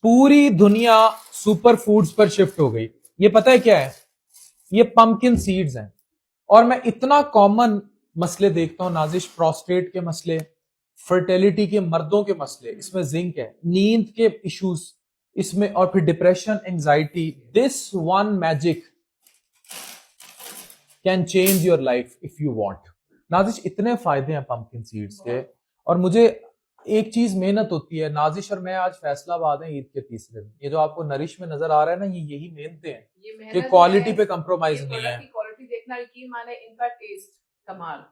पूरी दुनिया super foods पर शिफ्ट हो गई। ये पता है क्या है? ये पंपकिन सीड्स हैं। और मैं इतना कॉमन मसले देखता हूं नाजिश, प्रोस्टेट के मसले, फर्टिलिटी के, मर्दों के मसले, इसमें जिंक है, नींद के इश्यूज इसमें, और फिर depression, anxiety. This one magic can change your life if you want. Nazish इतने फायदे हैं पंपकिन सीड्स के। और मुझे एक चीज मेहनत होती है नाजिश, और मैं आज फैसलाबाद है ईद के तीसरे दिन, ये जो आपको नरिश में नजर आ रहा है ना, ये यही मेहनतें हैं कि क्वालिटी पे कंप्रोमाइज नहीं है। क्वालिटी देखना यकीन माने, इनका टेस्ट कमाल।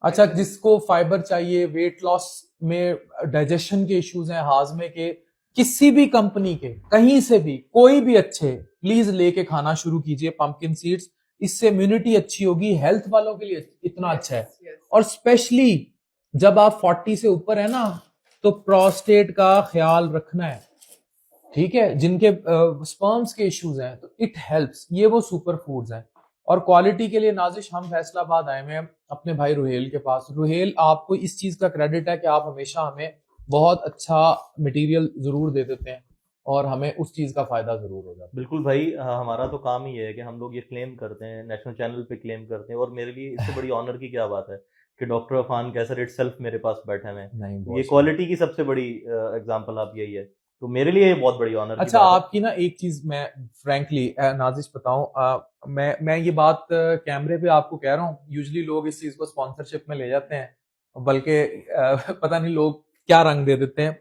अच्छा, जिसको फाइबर चाहिए, वेट लॉस में डाइजेशन के इश्यूज हैं, हाजमे के, किसी भी कंपनी के, कहीं से भी, कोई भी अच्छे, प्लीज लेके खाना शुरू कीजिए पंपकिन सीड्स। इससे इम्यूनिटी अच्छी होगी, हेल्थ वालों के लिए इतना अच्छा है। और स्पेशली जब आप 40 से ऊपर है ना, तो प्रोस्टेट का ख्याल रखना है, ठीक है, जिनके स्पर्म्स के इश्यूज हैं, तो इट हेल्प्स। ये वो सुपर फूड्स हैं। और क्वालिटी के लिए नाजिश हम फैसलाबाद आए हैं अपने भाई रुहेल के पास। रुहेल, आपको इस चीज का क्रेडिट है कि आप हमेशा हमें बहुत अच्छा मटेरियल जरूर दे देते हैं और हमें उस चीज का फायदा जरूर हो जाता है। बिल्कुल भाई, हमारा तो काम ही है कि हम लोग ये क्लेम करते हैं, नेशनल चैनल पे क्लेम करते हैं, और मेरे लिए इससे बड़ी ऑनर की क्या बात है कि डॉक्टर अफान कैसर इटसेल्फ मेरे पास बैठे हैं। नहीं, ये क्वालिटी की सबसे बड़ी एग्जांपल आप यही है, तो मेरे लिए ये बहुत बड़ी ऑनर की अच्छा, बात है। आपकी ना एक चीज मैं फ्रैंकली नाजिश बताऊं, मैं ये बात कैमरे पे आपको कह रहा हूँ। यूजुअली लोग इस चीज को स्पॉन्सरशिप में ले जाते हैं, बल्कि पता नहीं लोग क्या रंग दे देते हैं।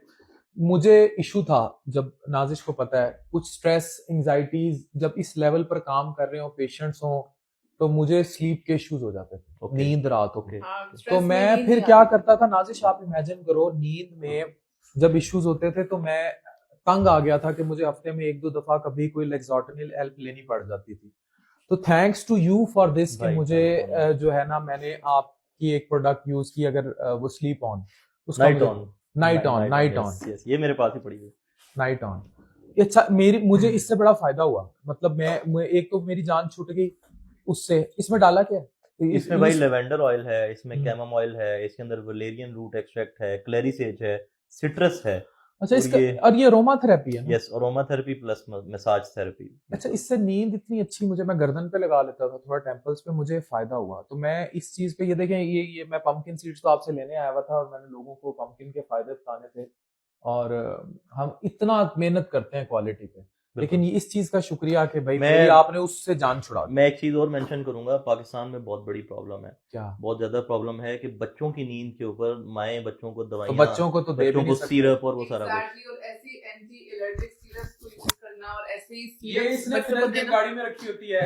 मुझे इशू था, जब नाजिश को पता है, कुछ स्ट्रेस, एंजाइटीज, जब इस लेवल पर काम कर रहे हो, पेशेंट्स हो, तो मुझे स्लीप के इश्यूज हो जाते थे, नींद रात हो के। तो मैं फिर क्या करता था नाजिश, आप इमेजिन करो, नींद में जब इश्यूज होते थे तो मैं तंग आ गया था कि मुझे हफ्ते में 1-2 दफा कभी कोई लेक्सोटनिल हेल्प लेनी पड़ जाती थी। तो thanks to you for this कि मुझे जो है ना, मैंने आपकी एक प्रोडक्ट यूज की, अगर वो स्लीप ऑन, उसका नाइट ऑन, ये मेरे पास ही पड़ी है, नाइट ऑन। अच्छा, मुझे इससे बड़ा फायदा हुआ, मतलब मैं एक तो मेरी जान छूट गई उससे। इसमें डाला क्या है? इसमें भाई लेवेंडर ऑयल है, इसमें कैमोमाइल है, इसके अंदर वलेरियन रूट एक्सट्रैक्ट है, क्लेरीसेज है, सिट्रस है। अच्छा, इसका और ये अरोमा थेरेपी है ना? Yes, aroma therapy plus massage therapy. अच्छा, इससे नींद इतनी अच्छी, मुझे, मैं गर्दन पे लगा लेता था, थोड़ा टेम्पल्स पे, मुझे फायदा हुआ। तो मैं इस चीज पे, ये देखें, ये मैं पंपकिन सीड्स तो आपसे लेने आया हुआ था और मैंने लोगों को पंपकिन के फायदे बताने थे। और हम इतना मेहनत करते हैं क्वालिटी पे, लेकिन इस चीज का शुक्रिया कि भाई मेरी आपने उससे जान छुड़ा दी। मैं एक चीज और मेंशन करूंगा, पाकिस्तान में बहुत बड़ी प्रॉब्लम है। क्या? बहुत ज्यादा प्रॉब्लम है कि बच्चों की नींद के ऊपर माएं बच्चों को दवाइयां, तो बच्चों को तो दे भी नहीं सकते, सिरप और वो सारा कुछ। और ऐसी एंटी एलर्जिक सिरप्स को यूज करना, और ऐसे ही ये इसने गाड़ी में रखी होती है।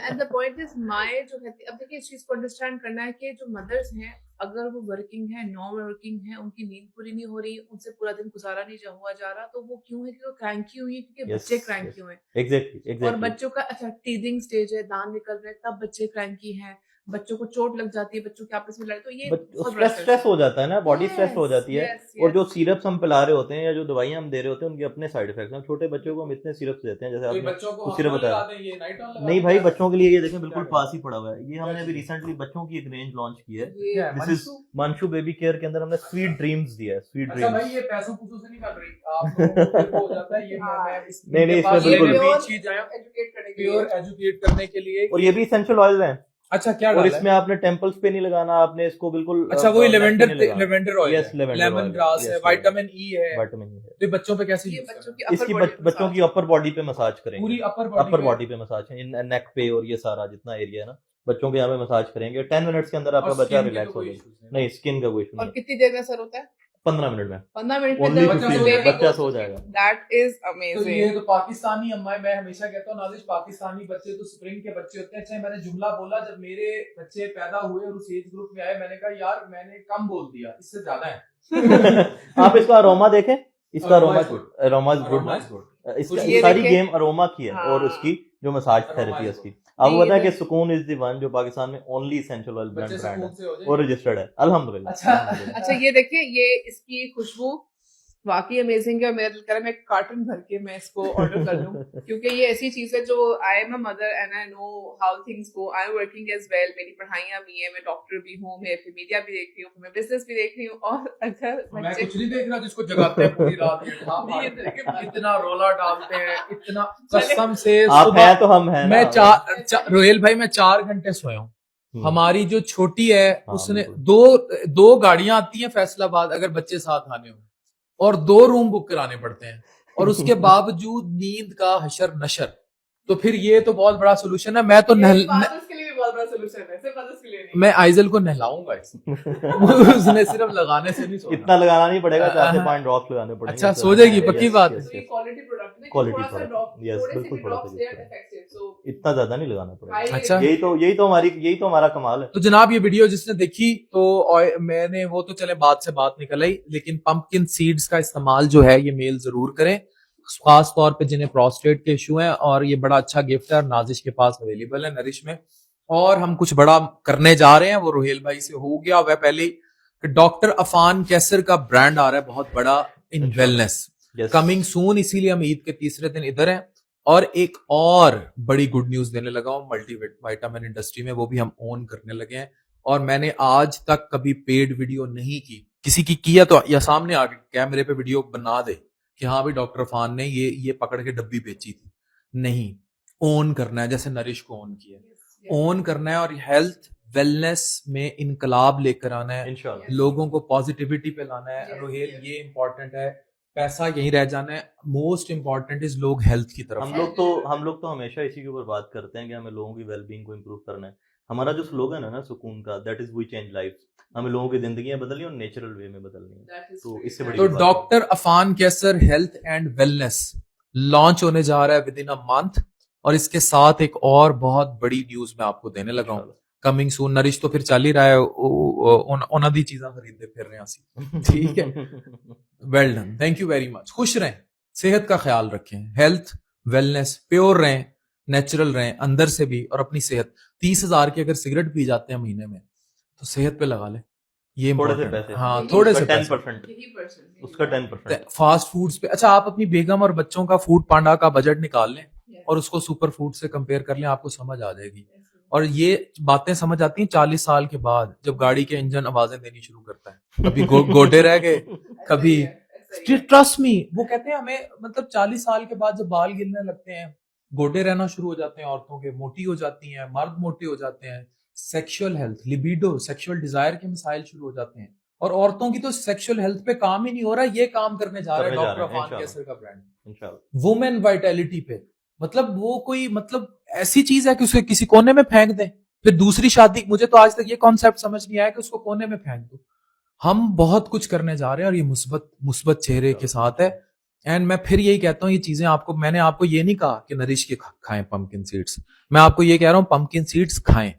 एंड द पॉइंट इज, माए जो कहती है, अब देखिए इस चीज को अंडरस्टैंड करना है कि जो मदर्स हैं, अगर वो वर्किंग है, नॉन वर्किंग है, उनकी नींद पूरी नहीं हो रही, उनसे पूरा दिन गुजारा नहीं हुआ जा रहा, तो वो क्यों है कि वो क्रैंकी हुई है, क्योंकि बच्चे क्रैंकी हुए हैं। एग्जैक्टली। और बच्चों का अच्छा टीदिंग स्टेज है, दांत निकल रहे हैं, तब बच्चे क्रैंकी हैं, बच्चों को चोट लग जाती है, बच्चों के आपस में लड़ाई, तो ये स्ट्रेस हो जाता है ना, बॉडी स्ट्रेस हो जाती है। और जो सिरप्स हम पिला रहे होते हैं या जो दवाइयां हम दे रहे होते हैं, उनके अपने साइड इफेक्ट्स हैं। छोटे बच्चों को हम इतने सिरप्स देते हैं, जैसे आपने सिरप बताया। नहीं भाई, बच्चों के लिए ये देखें बिल्कुल पास ही पड़ा हुआ है। ये हमने अभी रिसेंटली बच्चों की एक रेंज लॉन्च की है, this is Manshu baby care के अंदर हमने स्वीट ड्रीम्स दिया है। Sweet dreams. अच्छा भाई, ये पैसों पूसों से नहीं कर रही आप, हो जाता है ये। मैं नहीं, इसमें बिल्कुल प्योर एजुकेट करने के लिए। और ये भी एसेंशियल ऑयल है। अच्छा, क्या और इसमें आपने टेम्पल्स पे नहीं लगाना, आपने इसको बिल्कुल, अच्छा, वही lavender oil, yes, lemon grass है, विटामिन ई है। तो बच्चों पे कैसे यूज करना? इसकी बच्चों की अपर बॉडी पे मसाज करेंगे, पूरी अपर बॉडी पे मसाज, नेक पे, और ये सारा जितना एरिया है ना, बच्चों के यहाँ पे मसाज करेंगे। 10 मिनट्स के अंदर आपका बच्चा रिलैक्स हो जाएगा। नहीं, स्किन का कोई इशू नहीं। और कितनी देर में सर होता है? 15 मिनट में, 15 मिनट में बच्चा सो जाएगा। That is amazing. तो ये तो पाकिस्तानी अम्मा, मैं हमेशा कहता हूँ नाजिश, पाकिस्तानी बच्चे तो स्प्रिंग के बच्चे होते हैं। अच्छा, मैंने जुमला बोला, जब मेरे बच्चे पैदा हुए और उस एज ग्रुप में आए, मैंने कहा यार मैंने कम बोल दिया, इससे ज्यादा है। आप इसका अरोमा देखें, इसका अरोमा गुड। इसकी सारी गेम अरोमा की है, और उसकी जो मसाज थेरेपी है उसकी। आपको पता है कि सुकून इज द वन जो पाकिस्तान में ओनली एसेंशियल ऑयल ब्रांड है और रजिस्टर्ड है, अल्हम्दुलिल्लाह। अच्छा, ये देखिए, ये इसकी खुशबू वाकई अमेजिंग है। मेरा दिल कर रहा है मैं कार्टन भर के मैं इसको ऑर्डर कर लूं क्योंकि ये ऐसी चीज है जो I am a mother and I know how things go. I am working as well, मेरी पढ़ाइयाँ भी है, मैं डॉक्टर भी हूँ, मैं फिर मीडिया भी देख रही हूँ, मैं बिजनेस भी देख रही हूँ। और अगर मैं कुछ नहीं देख रहा जिसको जगाते हैं पूरी रात इतना रोला डालते हैं, इतना कसम से आप हैं तो हम हैं मैं ना। रोहेल भाई मैं 4 घंटे सोया हूँ। हमारी जो छोटी है उसने बिल्कुल। दो गाड़ियां आती हैं फैसलाबाद अगर बच्चे साथ आने हो, और 2 रूम बुक कराने पड़ते हैं, और उसके बावजूद नींद का हशर नशर। तो फिर ये तो बहुत बड़ा सोल्यूशन है। मैं तो फादर्स के लिए भी बहुत बड़ा सोल्यूशन है, सिर्फ फादर्स के लिए नहीं। मैं आइजल को नहलाऊंगा उसने सिर्फ लगाने से नहीं सोना। इतना लगाना नहीं पड़ेगा, 4 से 5 ड्रॉप्स लगाने पड़ेंगे। अच्छा, सो जाएगी पक्की बात। क्वालिटी प्रोडक्ट है, क्वालिटी थोड़ा सा ड्रॉप, यस थोड़े से बिल्कुल भी थोड़ा ड्रॉप्स सा दे आर इफेक्टिव। सो इतना ज्यादा नहीं लगाना पड़ेगा। अच्छा, यही तो हमारा कमाल है। तो जनाब ये वीडियो जिसने देखी तो मैंने वो तो चले बात से बात निकल आई, लेकिन पंपकिन सीड्स का इस्तेमाल जो है ये मेल जरूर करें, खास तौर पे जिन्हें प्रोस्टेट के इशू हैं। और ये बड़ा अच्छा गिफ्ट है, नाजिश के पास अवेलेबल है नरिश में। और हम कुछ बड़ा करने जा रहे हैं, वो रोहेल भाई से हो गया वह पहले ही। डॉक्टर अफान कैसर का ब्रांड आ रहा है बहुत बड़ा इन वेलनेस, कमिंग सून, इसीलिए हम ईद के तीसरे दिन इधर हैं। और एक और बड़ी गुड न्यूज देने लगा हूं मल्टी विटामिन इंडस्ट्री में, वो भी हम ओन करने लगे हैं। और मैंने आज तक कभी पेड वीडियो नहीं की, किसी की किया तो या सामने आके कैमरे पे वीडियो बना दे कि हाँ भाई डॉक्टर अफान ने ये पकड़ के डब्बी बेची थी। नहीं, ओन करना है, जैसे नरिश को ओन किया, ओन करना है। और हेल्थ वेलनेस में इनकलाब लेकर आना है, लोगों को पॉजिटिविटी पे लाना है। रोहेल ये इंपॉर्टेंट है, पैसा यहीं रह जाना है, मोस्ट इंपॉर्टेंट इज लोग हेल्थ की तरफ। हम लोग तो हमेशा इसी के ऊपर बात करते हैं कि हमें लोगों की वेलबींग को इम्प्रूव करना है। हमारा जो स्लोगन है ना सुकून का, that is we change life. हमें लोगों की जिंदगियां बदलनी और नेचुरल वे में बदलनी है। तो इससे बड़ी तो doctor Afan Kaiser health and wellness launch होने जा रहा है विद इन अ मंथ। और इसके साथ एक और बहुत बड़ी न्यूज मैं आपको देने लगा हूं, कमिंग सून। नरिश तो फिर चल ही रहा है, उन्होंने दी चीजें खरीदते फिर रहे हैं। ठीक है, well done, thank you very much. खुश रहें, सेहत का ख्याल रखें, हेल्थ वेलनेस प्योर रहें, नेचुरल रहें अंदर से भी और अपनी सेहत। 30,000 की अगर सिगरेट पी जाते हैं महीने में तो सेहत पे लगा ले, ये थोड़े से पैसे, हाँ थोड़े से 10%, उसका 10%। फास्ट फूड्स पे, अच्छा आप अपनी बेगम और बच्चों का फूड पांडा का बजट निकाल लें और उसको सुपर फूड से कंपेयर कर लें, आपको समझ आ जाएगी। और ये बातें समझ आती हैं 40 साल के बाद, जब गाड़ी के इंजन आवाजें देनी शुरू करता है, कभी गोटे रह गए, कभी ट्रस्ट मी, वो कहते हैं हमें, मतलब 40 साल के बाद जब बाल गिरने लगते हैं, गोटे रहना शुरू हो जाते हैं औरतों के, मोटी हो जाती हैं, मर्द मोटे हो जाते हैं, sexual health, libido, sexual desire के मिसाइल शुरू हो जाते हैं। और औरतों की तो सेक्सुअल हेल्थ पे काम ही नहीं हो रहा, ये काम करने जा रहा है डॉक्टर अफान कैसर का ब्रांड, वुमेन वाइटैलिटी पे। मतलब वो कोई, मतलब ऐसी चीज है कि उसे किसी कोने में फेंक दें, फिर दूसरी शादी। मुझे तो आज तक ये कॉन्सेप्ट समझ नहीं आया कि उसको कोने में फेंक दो। हम बहुत कुछ करने जा रहे हैं और ये मुस्बत चेहरे के साथ है। एंड मैं फिर यही कहता हूँ, ये चीजें आपको, मैंने आपको ये नहीं कहा कि नरिश के खाएं पंपकिन सीड्स, मैं आपको ये कह रहा हूँ पंपकिन सीड्स खाएं,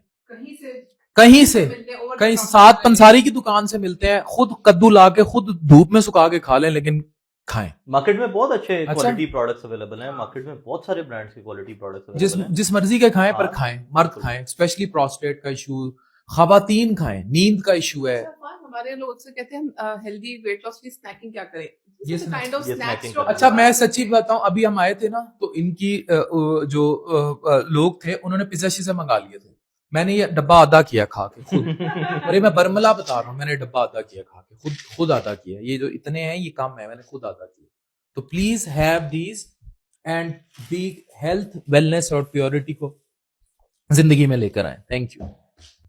कहीं सात पंसारी की दुकान से मिलते हैं, खुद कद्दू ला के खुद धूप में सुखा के खा लें, लेकिन खाएं। मार्केट में बहुत अच्छे क्वालिटी प्रोडक्ट्स अवेलेबल हैं, मार्केट में बहुत सारे ब्रांड्स के क्वालिटी प्रोडक्ट्स अवेलेबल हैं। जिस मर्जी के खाएं, पर खाएं, मर्द खाएं, स्पेशली प्रोस्टेट का इशू, खवातीन खाएं, नींद का इशू है। हमारे लोग से कहते हैं हेल्दी वेट लॉस की स्नैकिंग क्या करें, ये स्नैकिंग। अच्छा मैं सच्ची बताऊं, अभी हम आए थे ना तो इनकी जो लोग थे उन्होंने पिज्जा शिज़ा मंगा लिए थे, मैंने ये डब्बा आधा किया खा के खुद। अरे मैं बरमला बता रहा हूँ, मैंने डब्बा आधा किया खा के, खुद आधा किया। ये जो इतने हैं ये कम है, मैंने खुद आधा किया। तो please have these and be health wellness और प्योरिटी को जिंदगी में लेकर आए। Thank you.